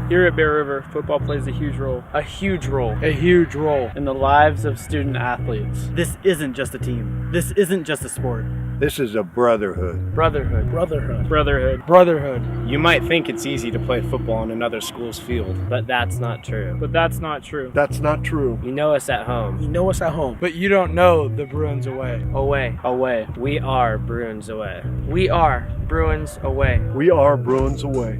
Here at Bear River, football plays a huge role. A huge role. A huge role. In the lives of student athletes. This isn't just a team. This isn't just a sport. This is a brotherhood. Brotherhood. Brotherhood. Brotherhood. Brotherhood. You might think it's easy to play football on another school's field, but that's not true. But that's not true. That's not true. You know us at home. You know us at home. But you don't know the Bruins away. Away. Away. We are Bruins away. We are Bruins away. We are Bruins away.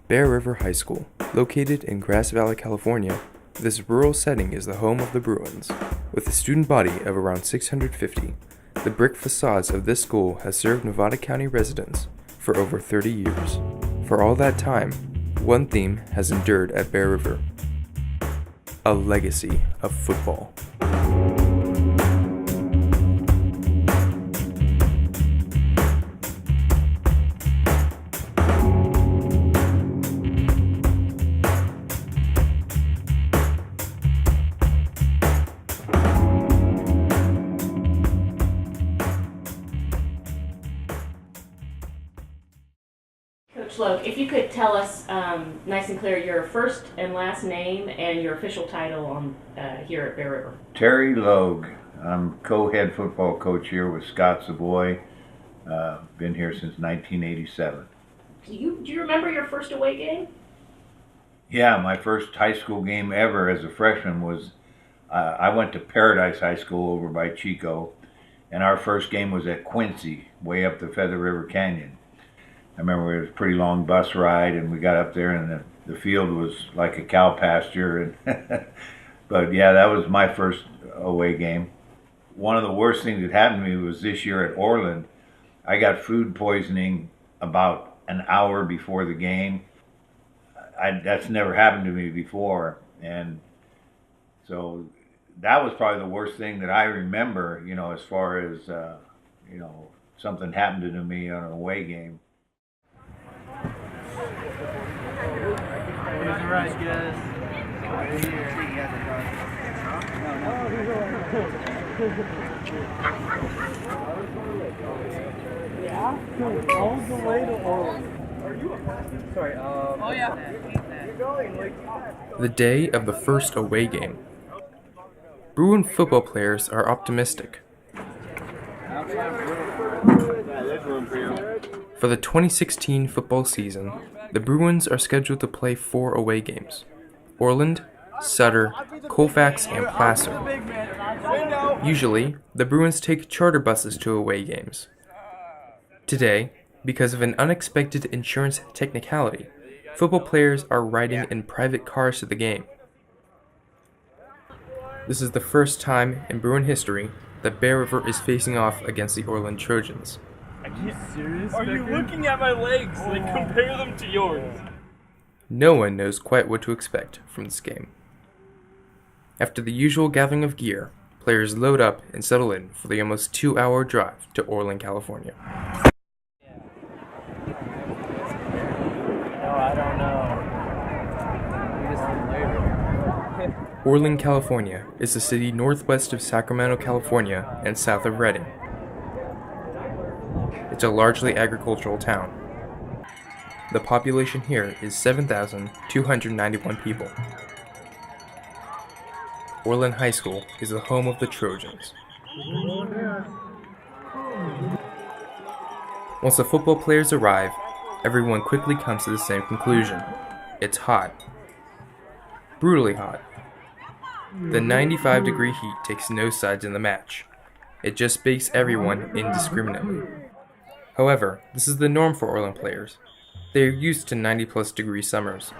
Bear River High School, located in Grass Valley, California, this rural setting is the home of the Bruins. With a student body of around 650, the brick facades of this school has served Nevada County residents for over 30 years. For all that time, one theme has endured at Bear River: a legacy of football. Coach Logue, if you could tell us nice and clear your first and last name and your official title on here at Bear River. Terry Logue. I'm co-head football coach here with Scott Savoy. Been here since 1987. Do you remember your first away game? Yeah, my first high school game ever as a freshman was, I went to Paradise High School over by Chico, and our first game was at Quincy, way up the Feather River Canyon. I remember it was a pretty long bus ride, and we got up there, and the field was like a cow pasture. And but yeah, that was my first away game. One of the worst things that happened to me was this year at Orland. I got food poisoning about an hour before the game. That's never happened to me before, and so that was probably the worst thing that I remember, as far as, something happened to me on an away game. Alright, guys. All the way to Orland. Sorry, Oh, yeah. The day of the first away game. Bruin football players are optimistic. For the 2016 football season, the Bruins are scheduled to play 4 away games: Orland, Sutter, Colfax, and Placer. Usually, the Bruins take charter buses to away games. Today, because of an unexpected insurance technicality, football players are riding in private cars to the game. This is the first time in Bruin history that Bear River is facing off against the Orland Trojans. Are you serious? Are you looking at my legs? Like, compare them to yours. No one knows quite what to expect from this game. After the usual gathering of gear, players load up and settle in for the almost 2-hour drive to Orland, California. Orland, California is a city northwest of Sacramento, California, and south of Redding. It's a largely agricultural town. The population here is 7,291 people. Orland High School is the home of the Trojans. Once the football players arrive, everyone quickly comes to the same conclusion. It's hot. Brutally hot. The 95-degree heat takes no sides in the match. It just bakes everyone indiscriminately. However, this is the norm for Orland players. They are used to 90-plus degree summers.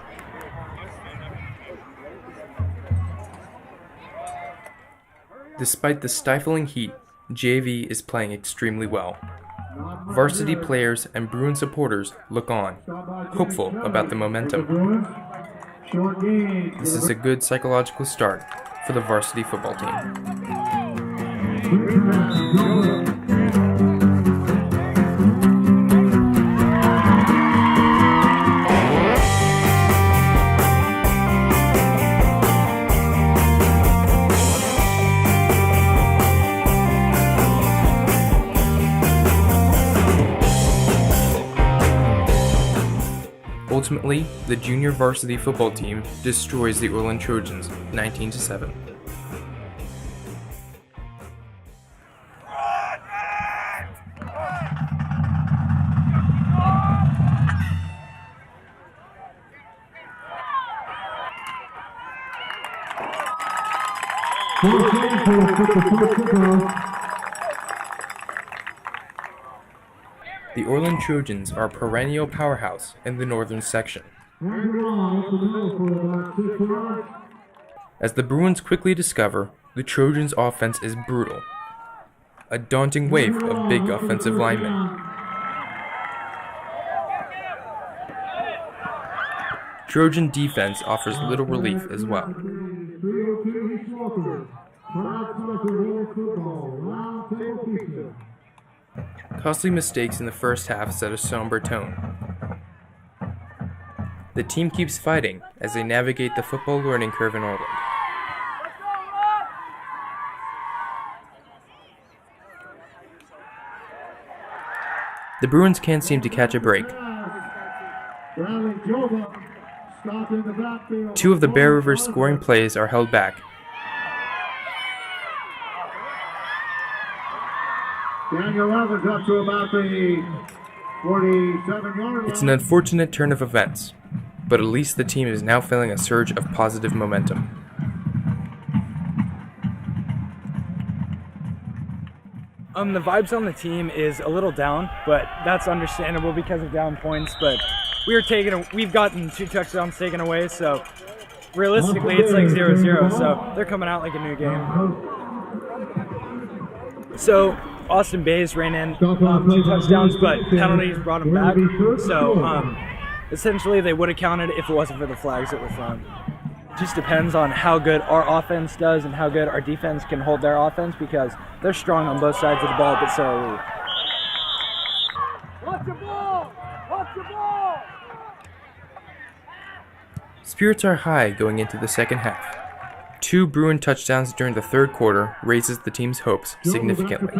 Despite the stifling heat, JV is playing extremely well. Varsity players and Bruin supporters look on, hopeful about the momentum. This is a good psychological start for the varsity football team. Ultimately, the junior varsity football team destroys the Orland Trojans 19-7. The Orland Trojans are a perennial powerhouse in the northern section. As the Bruins quickly discover, the Trojans' offense is brutal. A daunting wave of big offensive linemen. Trojan defense offers little relief as well. Costly mistakes in the first half set a somber tone. The team keeps fighting as they navigate the football learning curve in Orland. The Bruins can't seem to catch a break. Two of the Bear River scoring plays are held back. Daniel Evans up to about the 47-yard line. It's an unfortunate turn of events, but at least the team is now feeling a surge of positive momentum. The vibes on the team is a little down, but that's understandable because of down points. But we've gotten 2 touchdowns taken away, so realistically it's like 0-0. So they're coming out like a new game. So Austin Bays ran in 2 touchdowns, but penalties brought them back. So essentially they would have counted if it wasn't for the flags that were thrown. It just depends on how good our offense does and how good our defense can hold their offense, because they're strong on both sides of the ball, but so are we. Watch the ball! Watch the ball! Spirits are high going into the second half. 2 Bruin touchdowns during the third quarter raises the team's hopes significantly.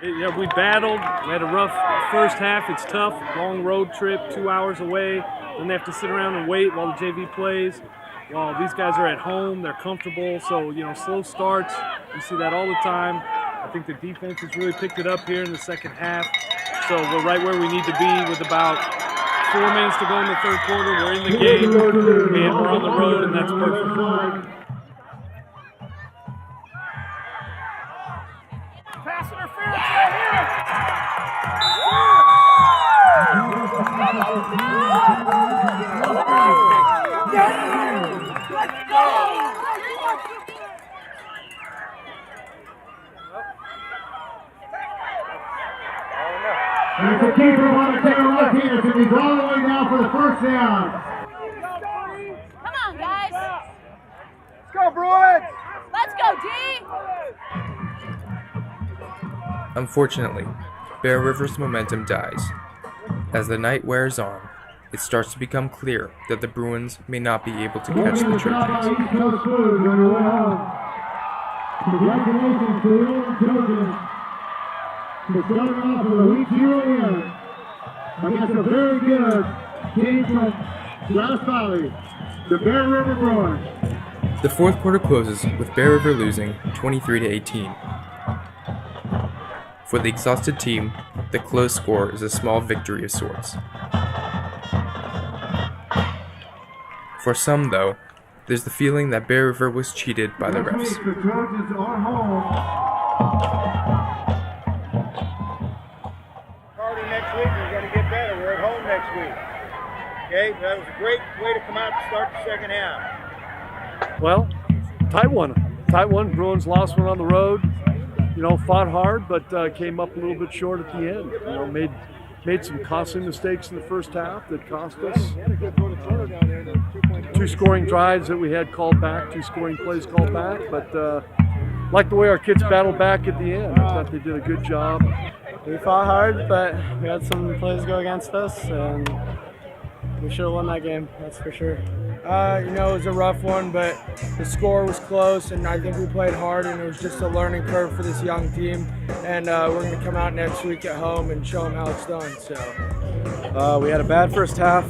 Yeah, we battled. We had a rough first half. It's tough. Long road trip, 2 hours away. Then they have to sit around and wait while the JV plays. While these guys are at home, they're comfortable. So, slow starts. You see that all the time. I think the defense has really picked it up here in the second half. So we're right where we need to be with about 4 minutes to go in the third quarter. We're in the game, and we're on the road, and that's perfect. Pass interference right here! Let's go! There's a keeper on the tail left here, so he's all the way down for the first down. Come on, guys. Let's go, Bruins! Let's go, D. Unfortunately, Bear River's momentum dies. As the night wears on, it starts to become clear that the Bruins may not be able to catch the Trojans. Congratulations to the Orland Trojans for starting off with a week 0 win against a very good team from Grass Valley, the Bear River Bruins. The fourth quarter closes with Bear River losing 23-18. For the exhausted team, the close score is a small victory of sorts. For some, though, there's the feeling that Bear River was cheated by the refs. The Trojans are home. Harder next week, we're going to get better. We're at home next week. Okay, that was a great way to come out to start the second half. Well, tight one. Bruins lost one on the road. Fought hard, but came up a little bit short at the end. Made some costly mistakes in the first half that cost us. 2 scoring drives that we had called back, 2 scoring plays called back, but like the way our kids battled back at the end. I thought they did a good job. We fought hard, but we had some plays go against us, and We should have won that game, that's for sure. You know, it was a rough one, but the score was close, and I think we played hard, and it was just a learning curve for this young team. And we're going to come out next week at home and show them how it's done. So We had a bad first half.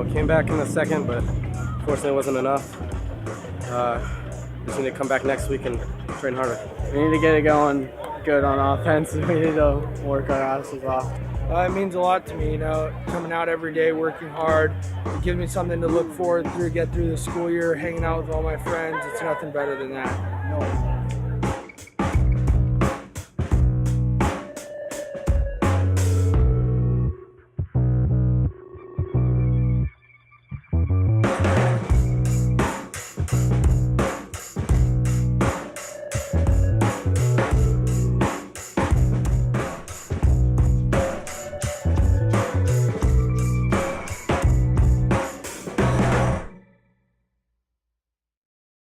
We came back in the second, but unfortunately it wasn't enough. We just need to come back next week and train harder. We need to get it going good on offense. We need to work our asses off. it means a lot to me, you know, coming out every day, working hard. It gives me something to look forward to, get through the school year, hanging out with all my friends. It's nothing better than that.